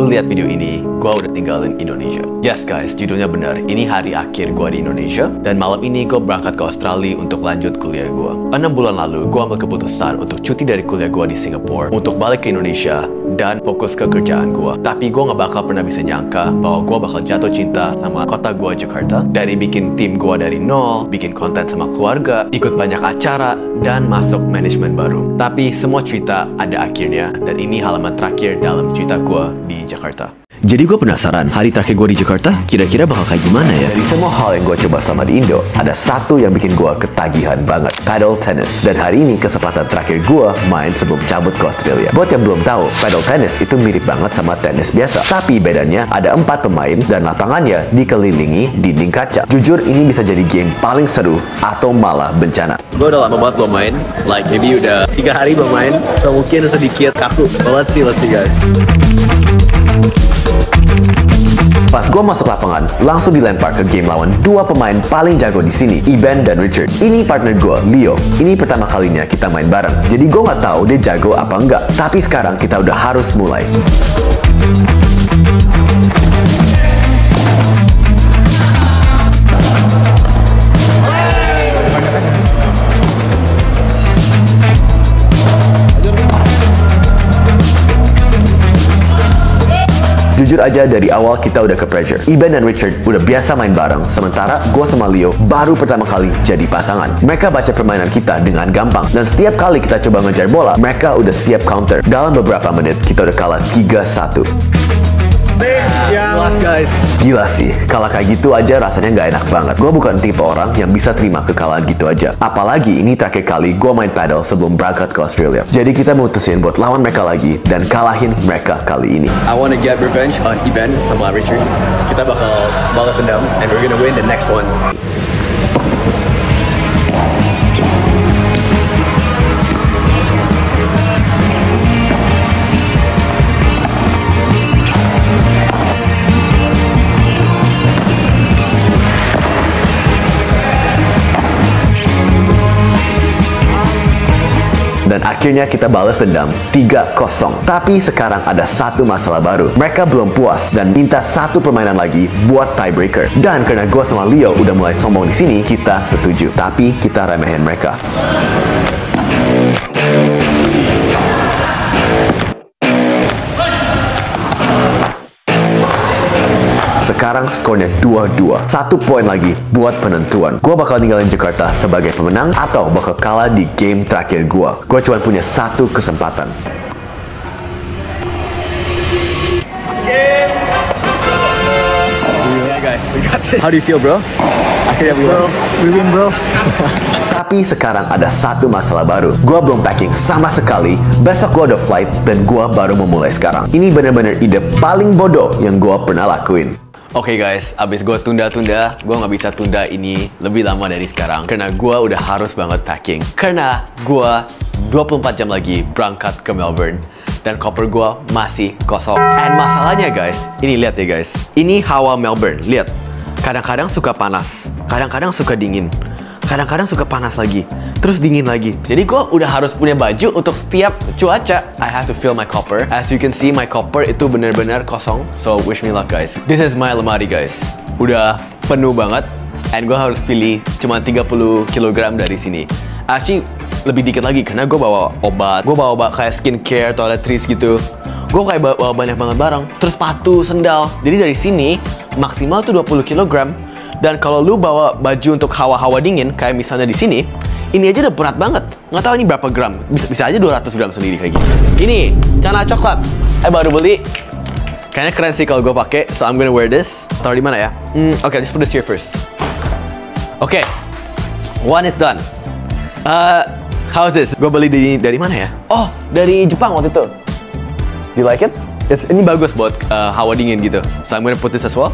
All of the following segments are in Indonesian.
lu lihat video ini, gua udah tinggalin Indonesia. Yes guys, judulnya benar. Ini hari akhir gua di Indonesia. Dan malam ini gua berangkat ke Australia untuk lanjut kuliah gua. 6 bulan lalu, gua ambil keputusan untuk cuti dari kuliah gua di Singapura, untuk balik ke Indonesia dan fokus ke kerjaan gua. Tapi gua gak bakal pernah bisa nyangka bahwa gua bakal jatuh cinta sama kota gua Jakarta. Dari bikin tim gua dari nol, bikin konten sama keluarga, ikut banyak acara, dan masuk manajemen baru. Tapi semua cerita ada akhirnya, dan ini halaman terakhir dalam cerita gua di Jakarta. Jadi gue penasaran, hari terakhir gue di Jakarta kira-kira bakal kayak gimana ya? Dari semua hal yang gue coba selama di Indo, ada satu yang bikin gue ketagihan banget, paddle tennis. Dan hari ini kesempatan terakhir gue main sebelum cabut ke Australia. Buat yang belum tahu, paddle tennis itu mirip banget sama tenis biasa. Tapi bedanya ada 4 pemain dan lapangannya dikelilingi dinding kaca. Jujur ini bisa jadi game paling seru atau malah bencana. Gue udah lama banget belum main, like maybe udah 3 hari belum main, so mungkin sedikit kaku. But let's see guys. Pas gue masuk lapangan, langsung dilempar ke game lawan 2 pemain paling jago di sini, Iben dan Richard. Ini partner gue, Leo. Ini pertama kalinya kita main bareng. Jadi gue nggak tahu dia jago apa enggak. Tapi sekarang kita udah harus mulai. Jujur aja dari awal kita udah ke pressure. Iben dan Richard udah biasa main bareng, sementara gue sama Leo baru pertama kali jadi pasangan. Mereka baca permainan kita dengan gampang, dan setiap kali kita coba ngejar bola, mereka udah siap counter. Dalam beberapa menit kita udah kalah 3-1. Guys. Gila sih, kalah kayak gitu aja rasanya nggak enak banget. Gue bukan tipe orang yang bisa terima kekalahan gitu aja. Apalagi ini terakhir kali gue main paddle sebelum berangkat ke Australia. Jadi kita mutusin buat lawan mereka lagi dan kalahin mereka kali ini. I wanna get revenge on Iben sama Richard. Kita bakal balas dendam and we're gonna win the next one. Dan akhirnya kita balas dendam 3-0. Tapi sekarang ada satu masalah baru. Mereka belum puas dan minta satu permainan lagi buat tiebreaker. Dan karena gue sama Leo udah mulai sombong di sini, kita setuju. Tapi kita remehin mereka. Sekarang skornya 2-2. 1 poin lagi buat penentuan. Gue bakal ninggalin Jakarta sebagai pemenang atau bakal kalah di game terakhir gue. Gue cuma punya 1 kesempatan. Yeah guys, we got it. How do you feel bro? Akhirnya we win bro. Tapi sekarang ada satu masalah baru. Gue belum packing sama sekali. Besok gue ada flight dan gue baru memulai sekarang. Ini bener-bener ide paling bodoh yang gue pernah lakuin. Oke guys, abis gue tunda-tunda, gue nggak bisa tunda ini lebih lama dari sekarang. Karena gue udah harus banget packing. Karena gue 24 jam lagi berangkat ke Melbourne. Dan koper gue masih kosong. And masalahnya guys, ini lihat ya guys. Ini hawa Melbourne, lihat. Kadang-kadang suka panas, kadang-kadang suka dingin. Kadang-kadang suka panas lagi, terus dingin lagi. Jadi gue udah harus punya baju untuk setiap cuaca. I have to fill my copper. As you can see, my copper itu benar-benar kosong. So wish me luck guys. This is my lemari guys. Udah penuh banget. And gue harus pilih cuma 30 kg dari sini. Actually, lebih dikit lagi karena gue bawa obat. Gue bawa kayak skincare, toiletries gitu. Gue kayak bawa banyak banget barang. Terus sepatu, sendal. Jadi dari sini, maksimal tuh 20 kg. Dan kalau lu bawa baju untuk hawa-hawa dingin, kayak misalnya di sini, ini aja udah berat banget. Nggak tahu ini berapa gram. Bisa aja 200 gram sendiri kayak gini. Ini, celana coklat. Baru beli. Kayaknya keren sih kalau gue pakai. So I'm gonna wear this. Taruh di mana ya? Okay, just put this here first. Okay, one is done. How's this? Gue beli dari mana ya? Oh, dari Jepang waktu itu. You like it? Ini bagus buat hawa dingin gitu. So I'm gonna put this as well.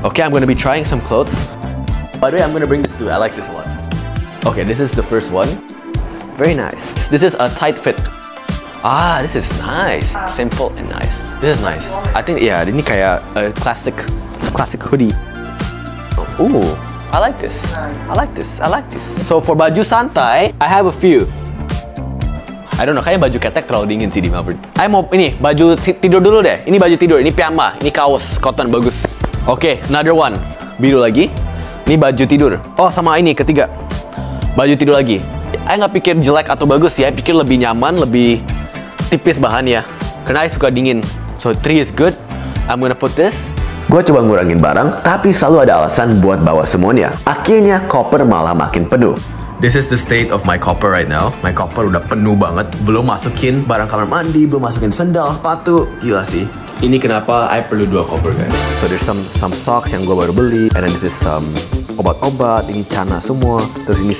Okay, I'm gonna be trying some clothes. By the way, I'm gonna bring this too. I like this a lot. Okay, this is the first one. Very nice. This is a tight fit. Ah, this is nice. Simple and nice. This is nice. I think, yeah, ini kayak a classic hoodie. Ooh, I like this. I like this. So for baju santai, I have a few. I don't know, kayaknya baju ketek terlalu dingin sih di Melbourne. Ayo mau ini baju tidur dulu deh. Ini baju tidur, ini piyama, ini kaos cotton bagus. Oke, another one. Biru lagi. Ini baju tidur. Oh, sama ini ketiga. Baju tidur lagi. Ayo nggak pikir jelek atau bagus ya, pikir lebih nyaman, lebih tipis bahannya. Karena I suka dingin. So 3 is good. I'm gonna put this. Gue coba ngurangin barang, tapi selalu ada alasan buat bawa semuanya. Akhirnya koper malah makin penuh. This is the state of my copper right now. My copper udah penuh banget. Belum masukin barang kamar mandi, belum masukin sendal, sepatu. Gila sih. Ini kenapa I perlu 2 copper guys. So there's some socks yang gue baru beli. And then this is some obat-obat, ini cana semua. Terus ini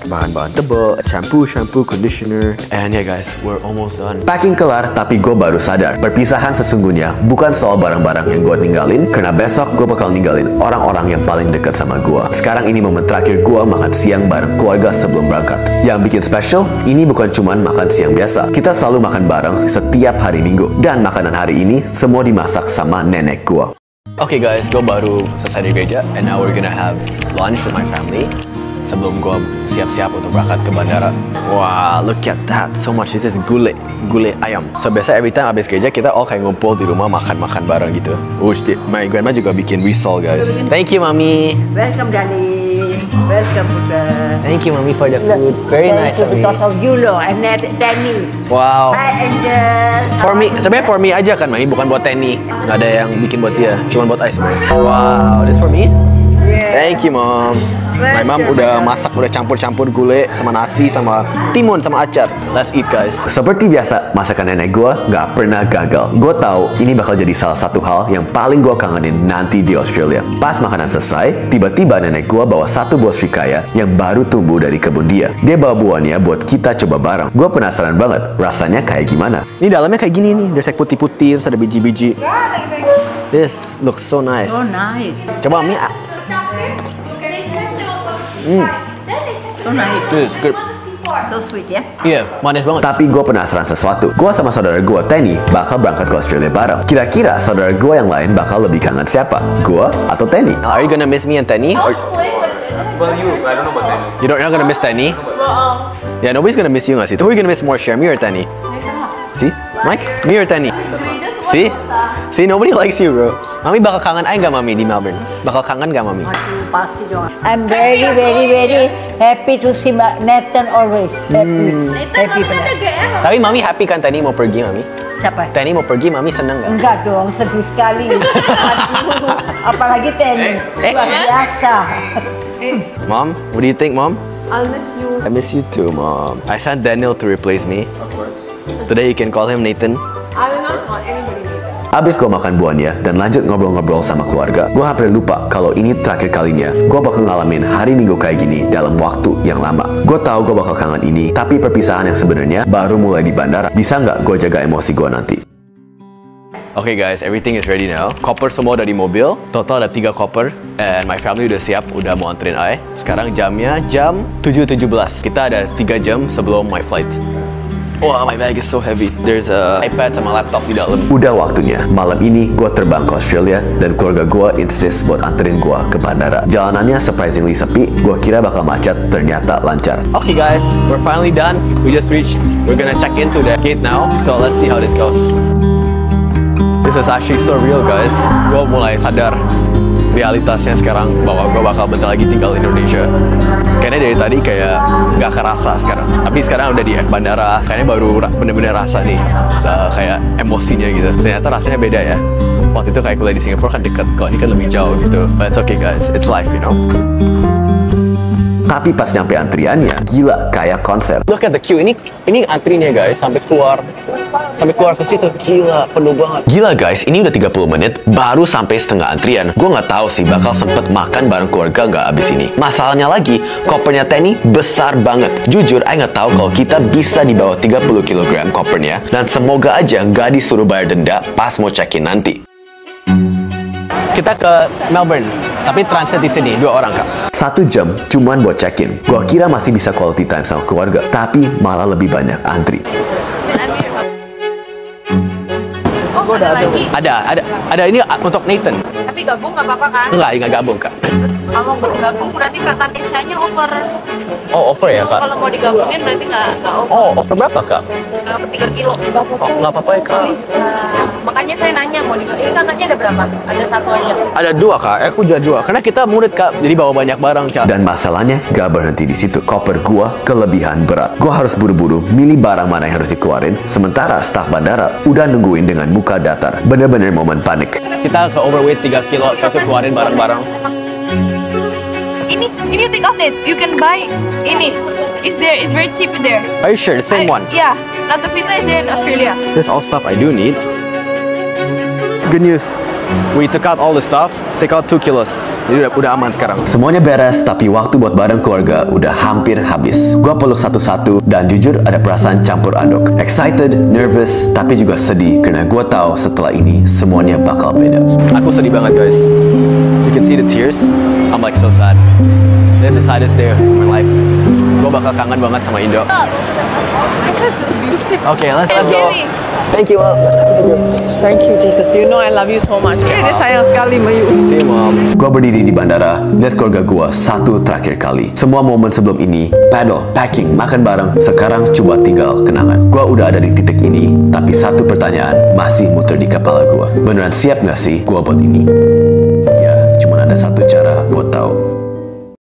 bahan-bahan tebal, shampoo, conditioner. And yeah guys, we're almost done. Packing kelar, tapi gue baru sadar perpisahan sesungguhnya bukan soal barang-barang yang gue tinggalin, karena besok gue bakal ninggalin orang-orang yang paling dekat sama gue. Sekarang ini momen terakhir gue makan siang bareng keluarga sebelum berangkat. Yang bikin special, ini bukan cuman makan siang biasa. Kita selalu makan bareng setiap hari Minggu. Dan makanan hari ini semua dimasak sama nenek gue. Okay guys, gue baru selesai di gereja, and now we're gonna have lunch with my family sebelum gue siap-siap untuk berangkat ke bandara. Wow, look at that, so much. This is gulai ayam. So biasa every time abis gereja kita all kayak ngumpul di rumah makan-makan bareng gitu. My grandma juga bikin risol guys. Thank you mami. Welcome darling. Welcome Buddha. Thank you mami for the food. Very nice of you. Because of you loh, and Danny. Wow. Hi Angel. For me, sebenarnya for me aja kan mami, bukan buat Tenny. Nggak ada yang bikin buat dia, cuma buat I sebenarnya. Wow, this for me. Thank you mom. My mom udah masak, udah campur-campur gulai sama nasi, sama timun, sama acar. Let's eat guys. Seperti biasa, masakan nenek gue nggak pernah gagal. Gue tahu ini bakal jadi salah satu hal yang paling gue kangenin nanti di Australia. Pas makanan selesai, tiba-tiba nenek gue bawa 1 buah srikaya yang baru tumbuh dari kebun dia. Dia bawa buahnya buat kita coba bareng. Gue penasaran banget, rasanya kayak gimana. Ini dalamnya kayak gini nih, there's like putih-putih, terus ada biji-biji. This looks so nice. So nice. Coba Mia. So nice. This good. So sweet ya. Iya, manis banget. Tapi gue penasaran sesuatu. Gue sama saudara gue, Tenny, bakal berangkat ke Australia bareng. Kira-kira saudara gue yang lain bakal lebih kangen siapa? Gue atau Tenny? Are you gonna miss me and Tenny? Well, you. I don't know about Tenny. You're not gonna miss Tenny? Yeah, nobody's gonna miss you nggak sih? Who are you gonna miss more, Share, me or Tenny? See? Mike? Me or Tenny? See? See, nobody likes you, bro. Mami bakal kangen aja nggak Mami di Melbourne? Bakal kangen nggak Mami? Pasti dong. I'm very happy to see Nathan always. Happy. Tapi Mami happy kan Tenny mau pergi Mami? Siapa? Tenny mau pergi, Mami seneng nggak? Enggak dong, sedih sekali. Aduh, apalagi Tenny. Luar biasa. Mom, what do you think, Mom? I'll miss you. I miss you too, Mom. I sent Daniel to replace me. Of course. Today you can call him Nathan. I will not call anybody Nathan. Abis gue makan buahnya dan lanjut ngobrol-ngobrol sama keluarga, gue hampir lupa kalau ini terakhir kalinya gue bakal ngalamin hari Minggu kayak gini dalam waktu yang lama. Gue tahu gue bakal kangen ini, tapi perpisahan yang sebenarnya baru mulai di bandara. Bisa nggak gue jaga emosi gue nanti? Okay guys, everything is ready now. Koper semua udah di mobil. Total ada 3 koper. And my family udah siap, udah mau anterin I. Sekarang jamnya jam 7.17. Kita ada 3 jam sebelum my flight. Wah, my bag is so heavy. There's a iPad sama laptop di dalam. Udah waktunya. Malam ini gue terbang ke Australia dan keluarga gue insist buat anterin gue ke bandara. Jalanannya surprisingly sepi. Gue kira bakal macet, ternyata lancar. Okay guys, we're finally done. We just reached. We're gonna check into the gate now. So let's see how this goes. This is actually so real guys. Gue mulai sadar realitasnya sekarang bahwa gue bakal bentar lagi tinggal di Indonesia. Kayaknya dari tadi kayak nggak kerasa sekarang. Tapi sekarang udah di bandara, kayaknya baru bener-bener rasa nih kayak emosinya gitu. Ternyata rasanya beda ya. Waktu itu kayak kuliah di Singapura kan deket, kok ini kan lebih jauh gitu. But it's okay guys, it's life you know. Tapi pas nyampe antriannya, gila kayak konser. Look at the queue, ini antrinya guys, sampai keluar ke situ, gila penuh banget. Gila guys, ini udah 30 menit baru sampai setengah antrian. Gue nggak tahu sih bakal sempet makan bareng keluarga nggak abis ini. Masalahnya lagi, kopernya Tenny besar banget. Jujur, I nggak tahu kalau kita bisa di bawah 30 kg kopernya. Dan semoga aja nggak disuruh bayar denda pas mau check-in nanti. Kita ke Melbourne, tapi transit di sini 2 orang kak. 1 jam cuman buat check-in. Gua kira masih bisa quality time sama keluarga, tapi malah lebih banyak antri. Oh, ada lagi? Ada ini untuk Nathan. Tapi digabung nggak apa-apa kan? Enggak gabung kak. Kalau bergabung berarti kata Nesya-nya over. Oh over ya kak? Kalau mau digabungin berarti nggak over. Oh over berapa kak? Dapat 3 kilo. Oh nggak apa-apa ya kak. Bisa. Makanya saya nanya mau digabungin. Ini kakaknya ada berapa? Ada satu aja. Ada 2 kak, aku jual 2 karena kita murid kak, jadi bawa banyak barang kak. Dan masalahnya gak berhenti di situ. Koper gua kelebihan berat. Gua harus buru-buru milih barang mana yang harus dikeluarin, sementara staf bandara udah nungguin dengan muka datar. Bener-bener momen panik. Kita ke overweight 3 kilo, saya harus keluarin barang-barang. Ini take off this. You can buy ini. It's there. It's very cheap there. Are you sure? The same one? Yeah. Latte Vita is there in Australia. There's all stuff I do need. Good news. We took out all the stuff, take out 2 kilos. Jadi udah aman sekarang. Semuanya beres, tapi waktu buat bareng keluarga udah hampir habis. Gua peluk satu-satu dan jujur ada perasaan campur aduk. Excited, nervous, tapi juga sedih karena gua tahu setelah ini semuanya bakal beda. Aku sedih banget guys. You can see the tears. I'm like so sad. This is the saddest day of my life. Gua bakal kangen banget sama Indo. Okay, let's go. Thank you. Thank you, Jesus. You know I love you so much. Dia sayang sekali sama you. See you, Mom. Gua berdiri di bandara, lihat keluarga gua satu terakhir kali. Semua momen sebelum ini, paddle, packing, makan bareng, sekarang coba tinggal kenangan. Gua udah ada di titik ini, tapi satu pertanyaan masih muter di kepala gua. Beneran siap nggak sih gua buat ini? Ya, cuma ada satu cara buat tahu.